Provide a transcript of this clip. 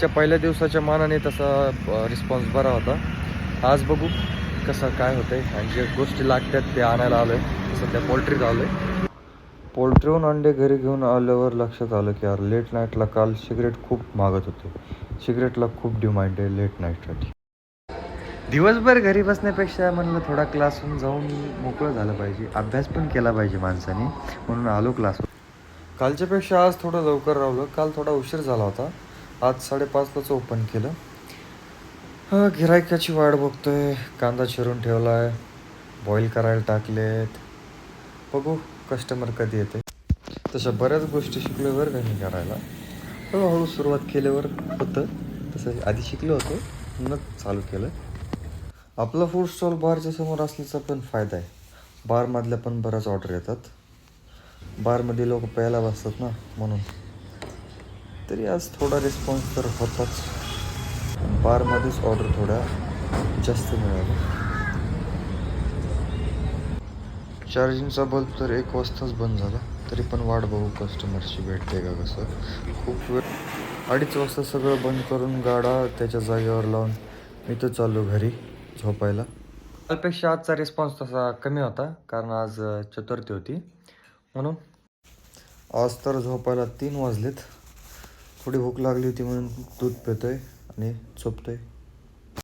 पहिल्या दिवसाच्या मानाने तसा रिस्पॉन्स बरा होता. आज बघू कसं काय होतंय आणि जे गोष्टी लागतात ते आणायला आलोय. सध्या पोल्ट्रीत आलोय. पोल्ट्रीहून अंडे घरी घेऊन आल्यावर लक्षात आलं की यार लेट नाईटला काल सिगरेट खूप मागत होते. सिगरेटला खूप डिमांड आहे लेट नाईटसाठी. दिवसभर घरी बसण्यापेक्षा म्हणलं थोडा क्लासहून जाऊन मोकळं झालं पाहिजे. अभ्यास पण केला पाहिजे माणसाने, म्हणून आलो क्लासवर. कालच्यापेक्षा आज थोडं लवकर राहिलो. काल थोडा उशीर झाला होता. आज 5:30लाच ओपन केलं. गिरायकाची वाट बघतोय. कांदा चिरून ठेवला आहे. बॉईल करायला टाकलेत. बघू कस्टमर कधी येते. तशा बऱ्याच गोष्टी शिकल्यावर का मी करायला हळूहळू सुरुवात केल्यावर होतं. तसं आधी शिकलो होतो म्हणूनच चालू केलं. आपला फूड स्टॉल बारच्या समोर असल्याचा पण फायदा आहे. बारमधल्या पण बऱ्याच ऑर्डर येतात. बारमध्ये लोक प्यायला बसतात ना, म्हणून. तरी आज थोडा रिस्पॉन्स तर होताच. बारमध्येच ऑर्डर थोड्या जास्त मिळाल्या. चार्जिंगचा बल्ब तर 1 वाजताच बंद झाला. तरी पण वाट बघू कस्टमरची भेटते का कसं. खूप वेळ 2:30 वाजता सगळं बंद करून गाडा त्याच्या जागेवर लावून मी तर चाललो घरी झोपायला. कालपेक्षा आजचा रिस्पॉन्स तसा कमी होता कारण आज चतुर्थी होती म्हणून. आज तर झोपायला 3 वाजलेत. थोडी भूक लागली होती म्हणून दूध पितोय आणि झोपतोय.